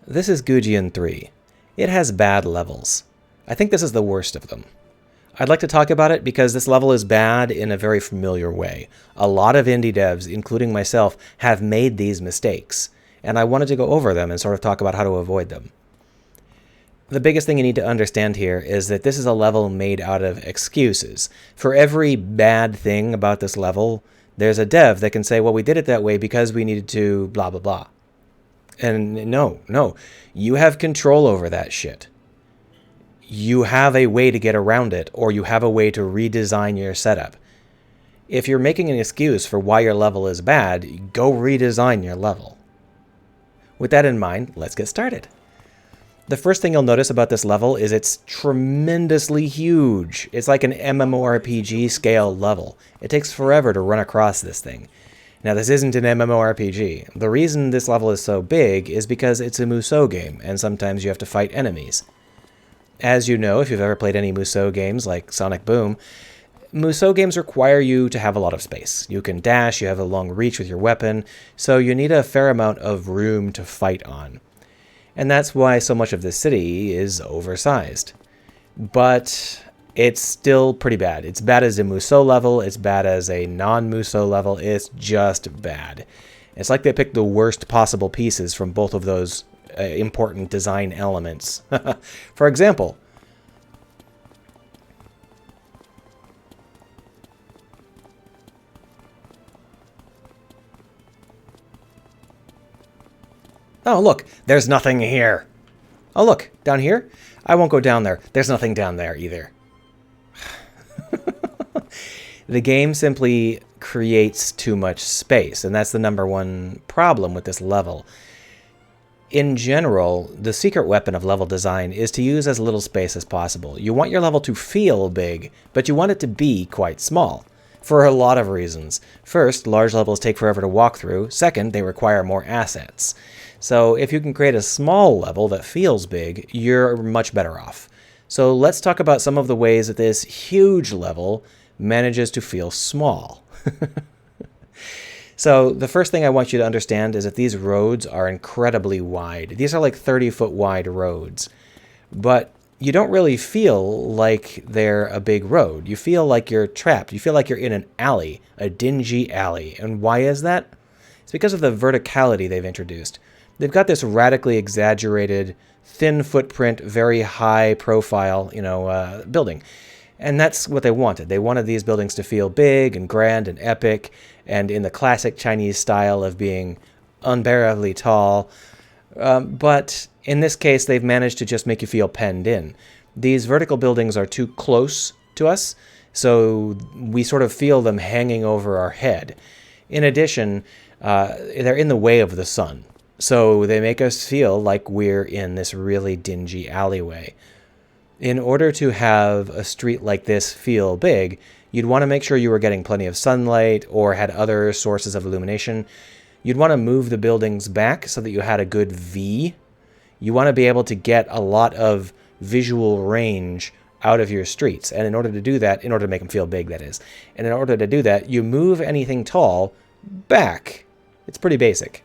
This is Gujian3. It has bad levels. I think this is the worst of them. I'd like to talk about it because this level is bad in a very familiar way. A lot of indie devs, including myself, have made these mistakes, and I wanted to go over them and sort of talk about how to avoid them. The biggest thing you need to understand here is that this is a level made out of excuses. For every bad thing about this level, there's a dev that can say, well, we did it that way because we needed to blah, blah, blah. And no, you have control over that shit. You have a way to get around it, or you have a way to redesign your setup. If you're making an excuse for why your level is bad, go redesign your level. With that in mind, let's get started. The first thing you'll notice about this level is it's tremendously huge. It's like an MMORPG scale level. It takes forever to run across this thing. Now, this isn't an MMORPG. The reason this level is so big is because it's a Musou game, and sometimes you have to fight enemies. As you know, if you've ever played any Musou games like Sonic Boom, Musou games require you to have a lot of space. You can dash, you have a long reach with your weapon, so you need a fair amount of room to fight on. And that's why so much of this city is oversized. But it's still pretty bad. It's bad as a Musou level, it's bad as a non-Musou level, it's just bad. It's like they picked the worst possible pieces from both of those important design elements. For example, oh look, there's nothing here. Oh look, down here? I won't go down there. There's nothing down there either. The game simply creates too much space, and that's the number one problem with this level. In general, the secret weapon of level design is to use as little space as possible. You want your level to feel big, but you want it to be quite small. For a lot of reasons. First, large levels take forever to walk through. Second, they require more assets. So if you can create a small level that feels big, you're much better off. So let's talk about some of the ways that this huge level manages to feel small. So the first thing I want you to understand is that these roads are incredibly wide. These are like 30-foot wide roads. But you don't really feel like they're a big road. You feel like you're trapped. You feel like you're in an alley, a dingy alley. And why is that? It's because of the verticality they've introduced. They've got this radically exaggerated, thin footprint, very high profile, building. And that's what they wanted. They wanted these buildings to feel big and grand and epic and in the classic Chinese style of being unbearably tall. But in this case, they've managed to just make you feel penned in. These vertical buildings are too close to us, so we sort of feel them hanging over our head. In addition, they're in the way of the sun. So they make us feel like we're in this really dingy alleyway. In order to have a street like this feel big, you'd want to make sure you were getting plenty of sunlight or had other sources of illumination. You'd want to move the buildings back so that you had a good V. You want to be able to get a lot of visual range out of your streets. And in order to do that, in order to make them feel big, that is, and in order to do that, you move anything tall back. It's pretty basic.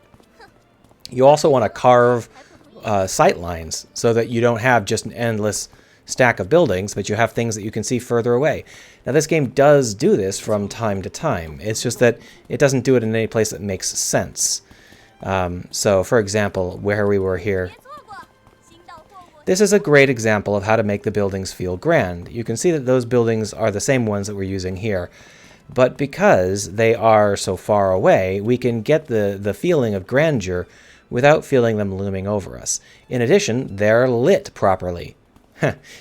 You also want to carve sightlines so that you don't have just an endless stack of buildings, but you have things that you can see further away. Now, this game does do this from time to time. It's just that it doesn't do it in any place that makes sense. So, for example, where we were here, this is a great example of how to make the buildings feel grand. You can see that those buildings are the same ones that we're using here. But because they are so far away, we can get the feeling of grandeur without feeling them looming over us. In addition, they're lit properly.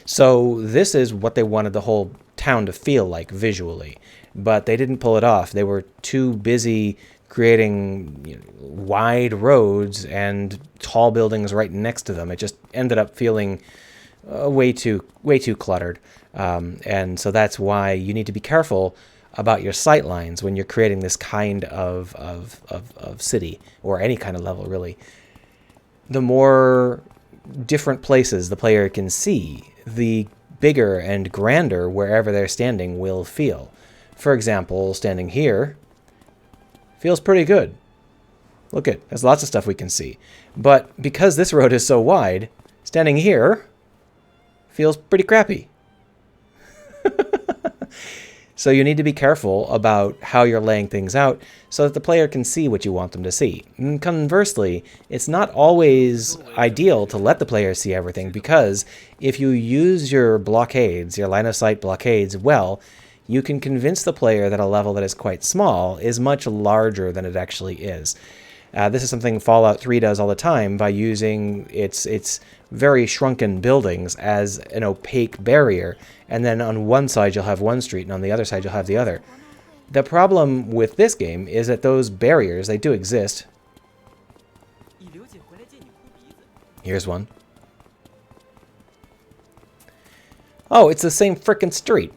So this is what they wanted the whole town to feel like visually. But they didn't pull it off. They were too busy creating wide roads and tall buildings right next to them. It just ended up feeling way too cluttered. And so that's why you need to be careful about your sightlines when you're creating this kind of city, or any kind of level, really. The more different places the player can see, the bigger and grander wherever they're standing will feel. For example, standing here feels pretty good. Look at, there's lots of stuff we can see. But because this road is so wide, standing here feels pretty crappy. So you need to be careful about how you're laying things out so that the player can see what you want them to see. And conversely, it's not always ideal to let the player see everything, because if you use your blockades, your line of sight blockades well, you can convince the player that a level that is quite small is much larger than it actually is. This is something Fallout 3 does all the time by using its very shrunken buildings as an opaque barrier, and then on one side you'll have one street and on the other side you'll have the other. The problem with this game is that those barriers, they do exist. Here's one. Oh, it's the same frickin' street.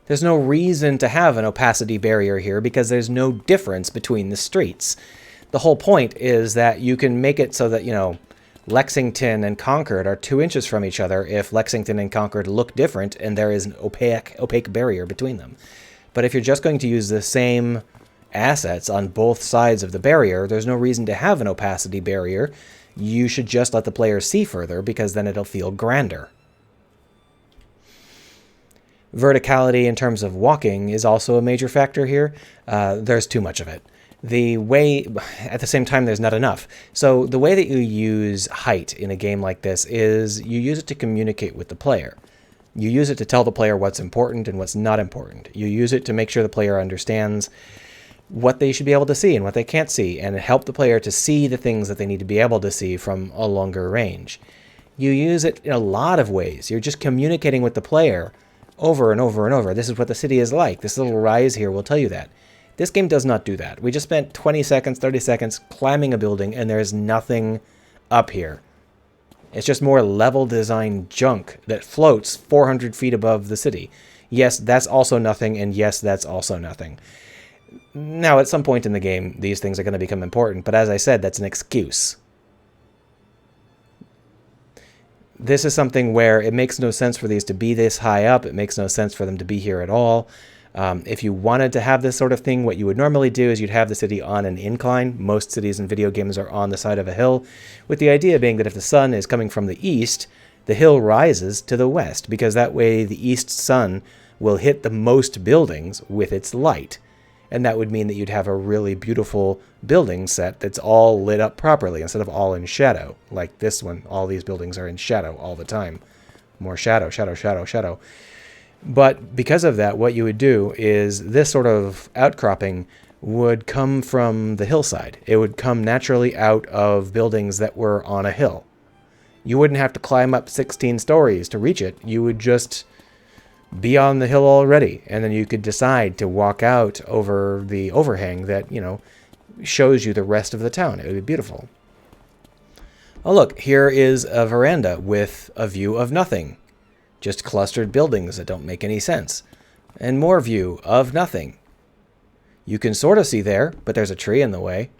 There's no reason to have an opacity barrier here because there's no difference between the streets. The whole point is that you can make it so that, you know, Lexington and Concord are 2 inches from each other if Lexington and Concord look different and there is an opaque barrier between them. But if you're just going to use the same assets on both sides of the barrier, there's no reason to have an opacity barrier. You should just let the player see further, because then it'll feel grander. Verticality in terms of walking is also a major factor here. There's too much of it. At the same time, there's not enough. So the way that you use height in a game like this is you use it to communicate with the player. You use it to tell the player what's important and what's not important. You use it to make sure the player understands what they should be able to see and what they can't see, and help the player to see the things that they need to be able to see from a longer range. You use it in a lot of ways. You're just communicating with the player over and over and over. This is what the city is like. This little rise here will tell you that. This game does not do that. We just spent 20 seconds, 30 seconds climbing a building, and there's nothing up here. It's just more level design junk that floats 400 feet above the city. Yes, that's also nothing, and yes, that's also nothing. Now, at some point in the game, these things are going to become important, but as I said, that's an excuse. This is something where it makes no sense for these to be this high up. It makes no sense for them to be here at all. If you wanted to have this sort of thing, what you would normally do is you'd have the city on an incline. Most cities in video games are on the side of a hill, with the idea being that if the sun is coming from the east, the hill rises to the west, because that way the east sun will hit the most buildings with its light. And that would mean that you'd have a really beautiful building set that's all lit up properly instead of all in shadow. Like this one, all these buildings are in shadow all the time. More shadow, shadow, shadow, shadow. But because of that, what you would do is this sort of outcropping would come from the hillside. It would come naturally out of buildings that were on a hill. You wouldn't have to climb up 16 stories to reach it. You would just be on the hill already, and then you could decide to walk out over the overhang that, you know, shows you the rest of the town. It would be beautiful. Oh, look, here is a veranda with a view of nothing. Just clustered buildings that don't make any sense. And more view of nothing. You can sort of see there, but there's a tree in the way.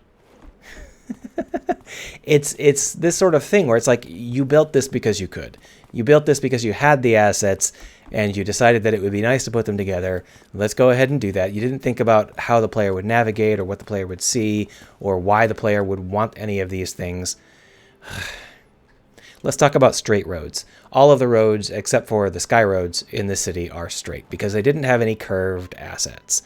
It's this sort of thing where it's like you built this because you could. You built this because you had the assets, and you decided that it would be nice to put them together. Let's go ahead and do that. You didn't think about how the player would navigate, or what the player would see, or why the player would want any of these things. Let's talk about straight roads. All of the roads, except for the sky roads in this city, are straight because they didn't have any curved assets.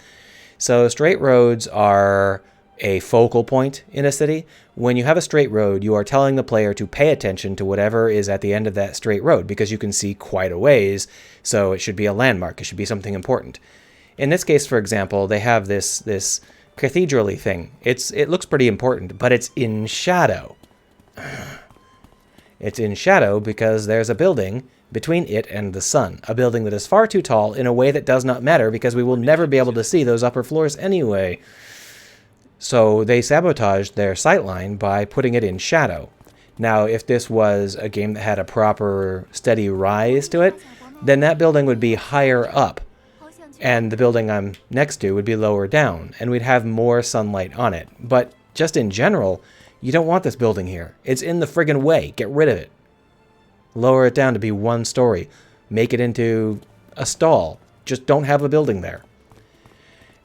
So straight roads are a focal point in a city. When you have a straight road, you are telling the player to pay attention to whatever is at the end of that straight road, because you can see quite a ways, so it should be a landmark. It should be something important. In this case, for example, they have this cathedral-y thing. It looks pretty important, but it's in shadow. It's in shadow because there's a building between it and the sun, a building that is far too tall in a way that does not matter, because we will never be able to see those upper floors anyway. So they sabotaged their sightline by putting it in shadow. Now, if this was a game that had a proper steady rise to it, then that building would be higher up, and the building I'm next to would be lower down, and we'd have more sunlight on it. But just in general, you don't want this building here. It's in the friggin' way. Get rid of it. Lower it down to be 1 story. Make it into a stall. Just don't have a building there.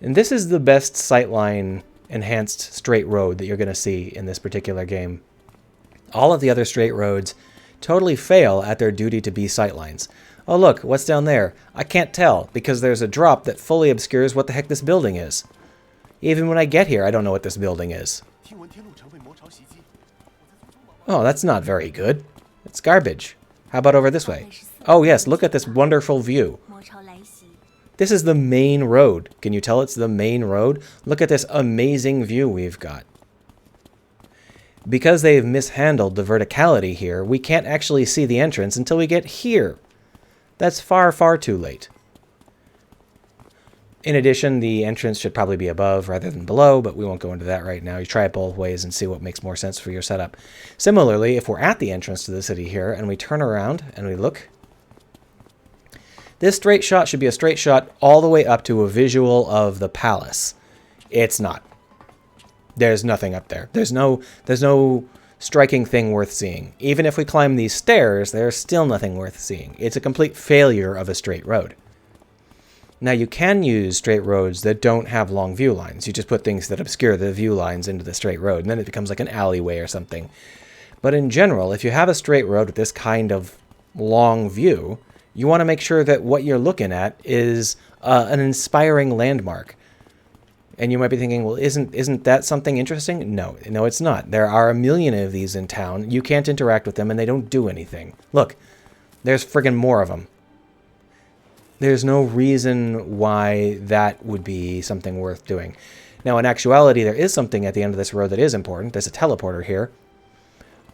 And this is the best sightline enhanced straight road that you're going to see in this particular game. All of the other straight roads totally fail at their duty to be sightlines. Oh look, what's down there? I can't tell because there's a drop that fully obscures what the heck this building is. Even when I get here, I don't know what this building is. Oh, that's not very good. It's garbage. How about over this way? Oh yes, look at this wonderful view. This is the main road. Can you tell it's the main road? Look at this amazing view we've got. Because they've mishandled the verticality here, we can't actually see the entrance until we get here. That's far, far too late. In addition, the entrance should probably be above rather than below, but we won't go into that right now. You try it both ways and see what makes more sense for your setup. Similarly, if we're at the entrance to the city here and we turn around and we look, this straight shot should be a straight shot all the way up to a visual of the palace. It's not. There's nothing up there. There's no striking thing worth seeing. Even if we climb these stairs, there's still nothing worth seeing. It's a complete failure of a straight road. Now you can use straight roads that don't have long view lines. You just put things that obscure the view lines into the straight road, and then it becomes like an alleyway or something. But in general, if you have a straight road with this kind of long view, you want to make sure that what you're looking at is an inspiring landmark. And you might be thinking, well, isn't that something interesting? No, it's not. There are a million of these in town. You can't interact with them, and they don't do anything. Look, there's friggin' more of them. There's no reason why that would be something worth doing. Now, in actuality, there is something at the end of this road that is important. There's a teleporter here.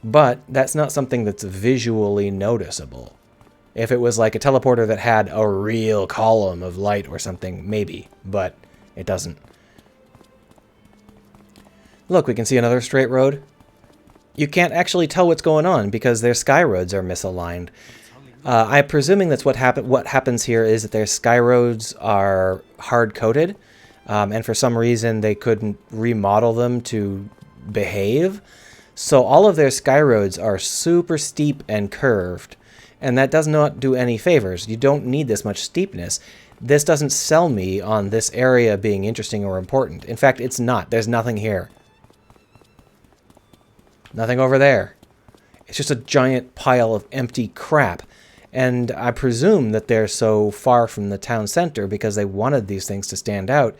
But that's not something that's visually noticeable. If it was like a teleporter that had a real column of light or something, maybe. But it doesn't. Look, we can see another straight road. You can't actually tell what's going on because their sky roads are misaligned. I'm presuming that's what happens here is that their sky roads are hard-coated, and for some reason they couldn't remodel them to behave. So all of their sky roads are super steep and curved, and that does not do any favors. You don't need this much steepness. This doesn't sell me on this area being interesting or important. In fact, it's not. There's nothing here. Nothing over there. It's just a giant pile of empty crap. And I presume that they're so far from the town center because they wanted these things to stand out.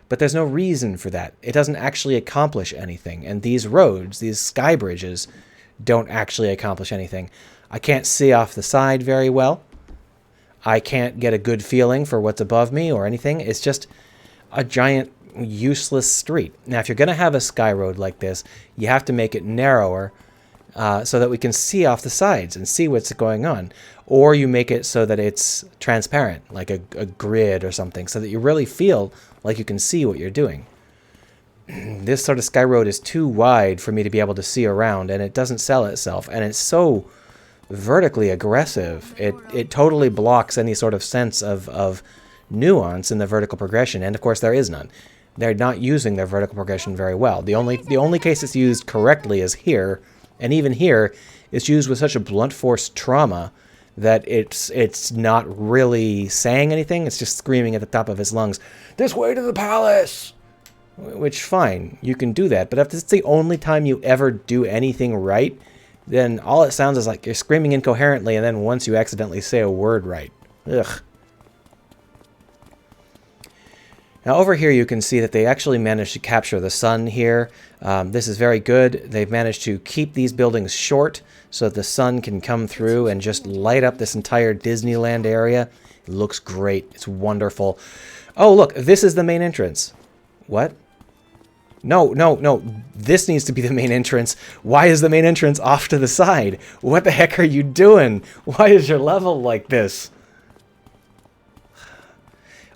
But there's no reason for that. It doesn't actually accomplish anything. And these roads, these sky bridges, don't actually accomplish anything. I can't see off the side very well. I can't get a good feeling for what's above me or anything. It's just a giant useless street. Now, if you're going to have a sky road like this, you have to make it narrower so that we can see off the sides and see what's going on. Or you make it so that it's transparent, like a grid or something, so that you really feel like you can see what you're doing. This sort of sky road is too wide for me to be able to see around, and it doesn't sell itself. And it's so vertically aggressive. It totally blocks any sort of sense of nuance in the vertical progression, and of course there is none. They're not using their vertical progression very well. The only case it's used correctly is here, and even here, it's used with such a blunt force trauma that it's not really saying anything. It's just screaming at the top of his lungs, "This way to the palace!" Which, fine, you can do that. But if it's the only time you ever do anything right, then all it sounds is like you're screaming incoherently, and then once you accidentally say a word right. Ugh. Now over here you can see that they actually managed to capture the sun here. This is very good. They've managed to keep these buildings short so that the sun can come through and just light up this entire Disneyland area. It looks great. It's wonderful. Oh, look, this is the main entrance. What? No. This needs to be the main entrance. Why is the main entrance off to the side? What the heck are you doing? Why is your level like this?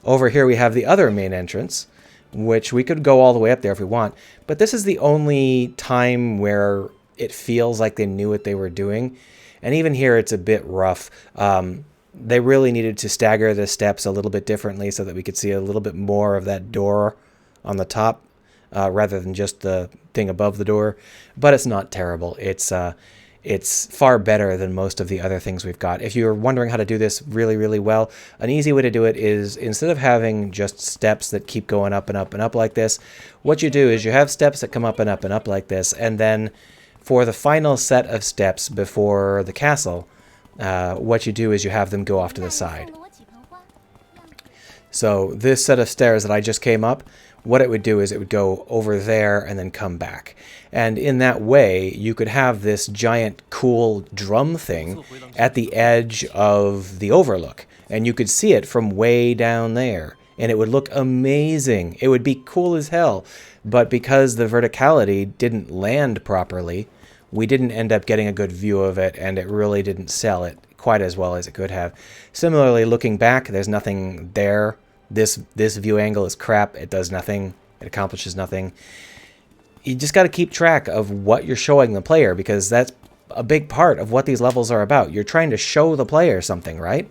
Over here we have the other main entrance, which we could go all the way up there if we want. But this is the only time where it feels like they knew what they were doing. And even here it's a bit rough. They really needed to stagger the steps a little bit differently so that we could see a little bit more of that door on the top rather than just the thing above the door. But it's not terrible. It's It's far better than most of the other things we've got. If you're wondering how to do this really, really well, an easy way to do it is, instead of having just steps that keep going up and up and up like this, what you do is you have steps that come up and up and up like this, and then for the final set of steps before the castle, what you do is you have them go off to the side. So this set of stairs that I just came up, what it would do is it would go over there and then come back. And in that way, you could have this giant cool drum thing at the edge of the overlook. And you could see it from way down there. And it would look amazing. It would be cool as hell. But because the verticality didn't land properly, we didn't end up getting a good view of it, and it really didn't sell it quite as well as it could have. Similarly, looking back, there's nothing there. This view angle is crap. It does nothing. It accomplishes nothing. You just got to keep track of what you're showing the player, because that's a big part of what these levels are about. You're trying to show the player something, right?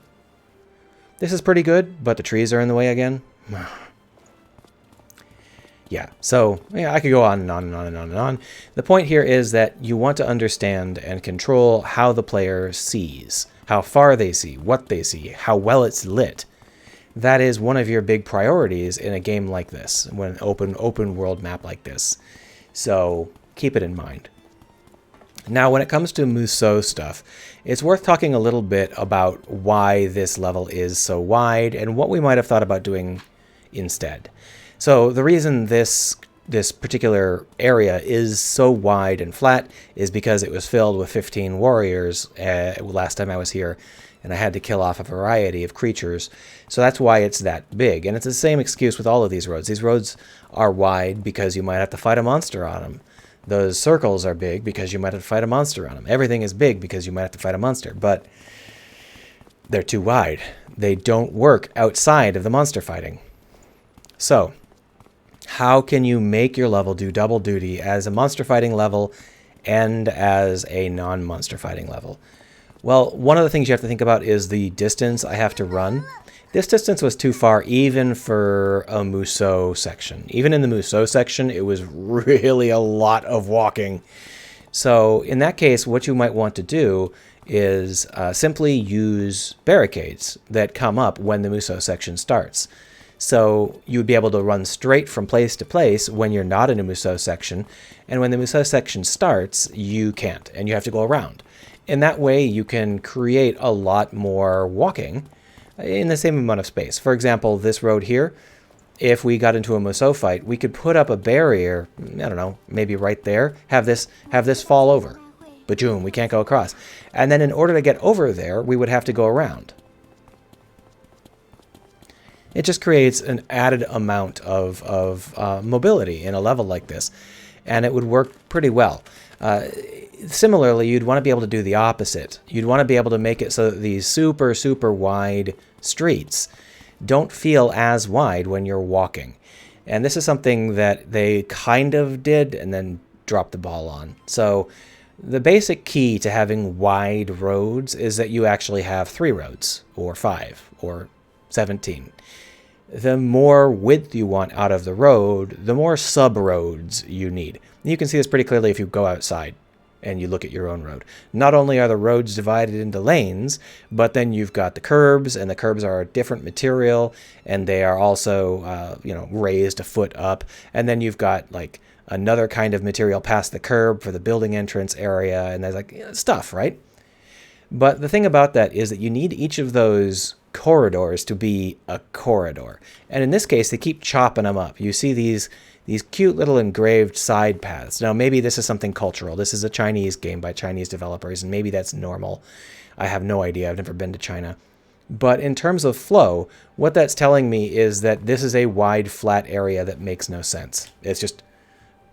This is pretty good, but the trees are in the way again. Yeah, so yeah, I could go on and on and on and on and on. The point here is that you want to understand and control how the player sees, how far they see, what they see, how well it's lit. That is one of your big priorities in a game like this, when an open world map like this. So keep it in mind. Now, when it comes to Musou stuff, it's worth talking a little bit about why this level is so wide and what we might have thought about doing instead. So the reason this particular area is so wide and flat is because it was filled with 15 warriors last time I was here, and I had to kill off a variety of creatures. So that's why it's that big. And it's the same excuse with all of these roads. These roads are wide because you might have to fight a monster on them. Those circles are big because you might have to fight a monster on them. Everything is big because you might have to fight a monster, but they're too wide. They don't work outside of the monster fighting. So how can you make your level do double duty as a monster fighting level and as a non-monster fighting level? Well, one of the things you have to think about is the distance I have to run. This distance was too far even for a Musou section. Even in the Musou section, it was really a lot of walking. So in that case, what you might want to do is simply use barricades that come up when the Musou section starts. So you would be able to run straight from place to place when you're not in a Musou section, and when the Musou section starts, you can't, and you have to go around. In that way, you can create a lot more walking in the same amount of space. For example, this road here, if we got into a Musou fight, we could put up a barrier, I don't know, maybe right there, have this fall over. Bajoom, we can't go across. And then in order to get over there, we would have to go around. It just creates an added amount of mobility in a level like this, and it would work pretty well. Similarly, you'd want to be able to do the opposite. You'd want to be able to make it so that these super, super wide streets don't feel as wide when you're walking. And this is something that they kind of did and then dropped the ball on. So the basic key to having wide roads is that you actually have 3 roads, or 5, or 17. The more width you want out of the road, the more sub-roads you need. You can see this pretty clearly if you go outside and you look at your own road. Not only are the roads divided into lanes, but then you've got the curbs, and the curbs are a different material, and they are also raised a foot up. And then you've got like another kind of material past the curb for the building entrance area, and there's like stuff, right? But the thing about that is that you need each of those corridors to be a corridor. And in this case, they keep chopping them up. You see these cute little engraved side paths. Now, maybe this is something cultural. This is a Chinese game by Chinese developers, and maybe that's normal. I have no idea. I've never been to China. But in terms of flow, what that's telling me is that this is a wide, flat area that makes no sense. It's just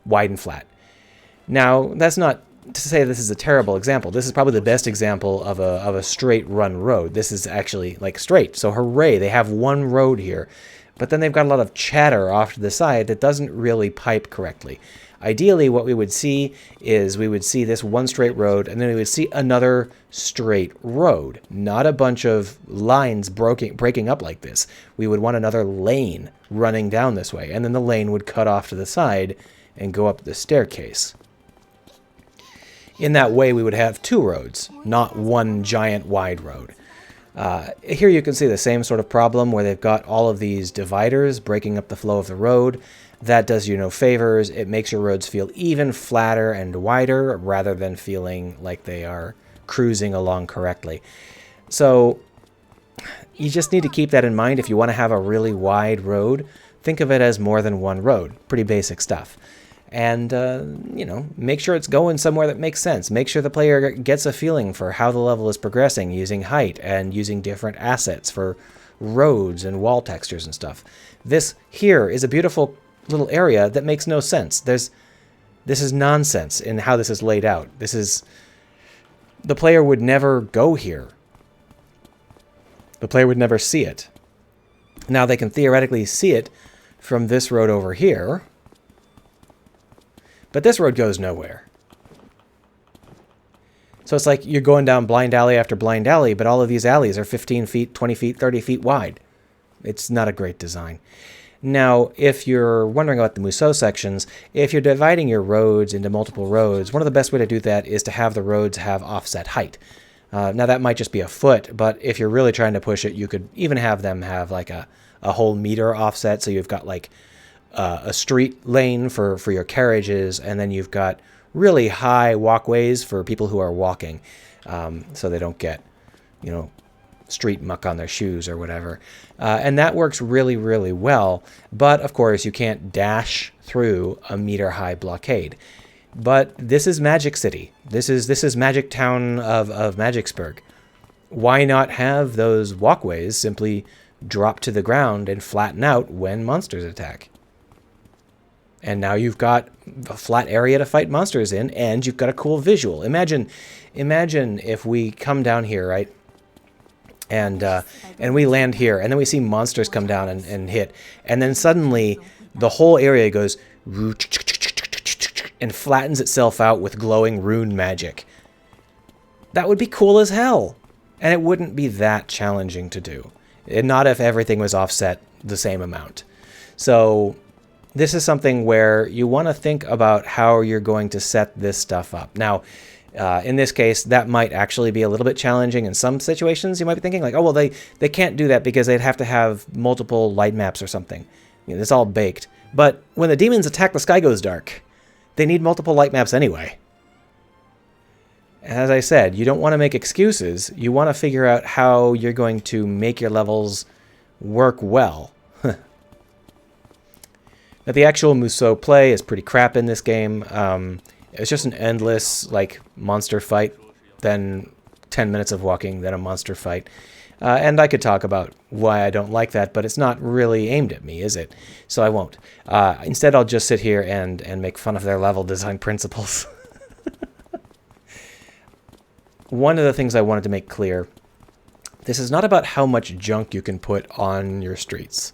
wide and flat. Now, that's not to say this is a terrible example. This is probably the best example of a straight run road. This is actually like straight. So hooray, they have one road here. But then they've got a lot of chatter off to the side that doesn't really pipe correctly. Ideally, what we would see is we would see this one straight road, and then we would see another straight road, not a bunch of lines breaking up like this. We would want another lane running down this way, and then the lane would cut off to the side and go up the staircase. In that way, we would have two roads, not one giant wide road. Here you can see the same sort of problem where they've got all of these dividers breaking up the flow of the road. That does you no favors. It makes your roads feel even flatter and wider rather than feeling like they are cruising along correctly. So you just need to keep that in mind. If you want to have a really wide road, think of it as more than one road. Pretty basic stuff. And, you know, make sure it's going somewhere that makes sense. Make sure the player gets a feeling for how the level is progressing using height and using different assets for roads and wall textures and stuff. This here is a beautiful little area that makes no sense. This is nonsense in how this is laid out. The player would never go here. The player would never see it. Now they can theoretically see it from this road over here. But this road goes nowhere. So it's like you're going down blind alley after blind alley, but all of these alleys are 15 feet, 20 feet, 30 feet wide. It's not a great design. Now, if you're wondering about the Musso sections, if you're dividing your roads into multiple roads, one of the best way to do that is to have the roads have offset height. Now, that might just be a foot, but if you're really trying to push it, you could even have them have like a whole meter offset, so you've got like a street lane for your carriages, and then you've got really high walkways for people who are walking, so they don't get, you know, street muck on their shoes or whatever. And that works really, really well. But of course, you can't dash through a meter-high blockade. But this is Magic City. This is Magic Town of Magicsburg. Why not have those walkways simply drop to the ground and flatten out when monsters attack? And now you've got a flat area to fight monsters in, and you've got a cool visual. Imagine if we come down here, right? And we land here, and then we see monsters come down and hit. And then suddenly, the whole area goes and flattens itself out with glowing rune magic. That would be cool as hell. And it wouldn't be that challenging to do. And not if everything was offset the same amount. So this is something where you want to think about how you're going to set this stuff up. Now, in this case, that might actually be a little bit challenging in some situations. You might be thinking like, oh, well, they can't do that because they'd have to have multiple light maps or something. You know, it's all baked. But when the demons attack, the sky goes dark. They need multiple light maps anyway. As I said, you don't want to make excuses. You want to figure out how you're going to make your levels work well. Now, the actual Musso play is pretty crap in this game. It's just an endless, like, monster fight, then 10 minutes of walking, then a monster fight. And I could talk about why I don't like that, but it's not really aimed at me, is it? So I won't. Instead, I'll just sit here and make fun of their level design principles. One of the things I wanted to make clear, this is not about how much junk you can put on your streets.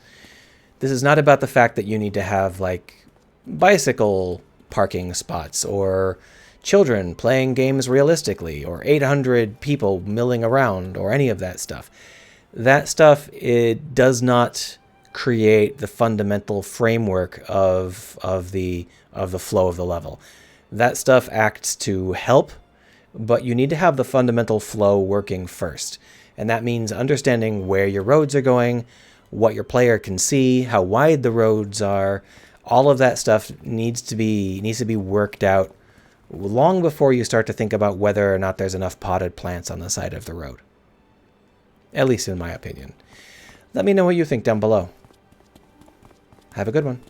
This is not about the fact that you need to have, like, bicycle parking spots or children playing games realistically or 800 people milling around or any of that stuff. That stuff, it does not create the fundamental framework of the flow of the level. That stuff acts to help, but you need to have the fundamental flow working first. And that means understanding where your roads are going, what your player can see, how wide the roads are. All of that stuff needs to be worked out long before you start to think about whether or not there's enough potted plants on the side of the road. At least in my opinion. Let me know what you think down below. Have a good one.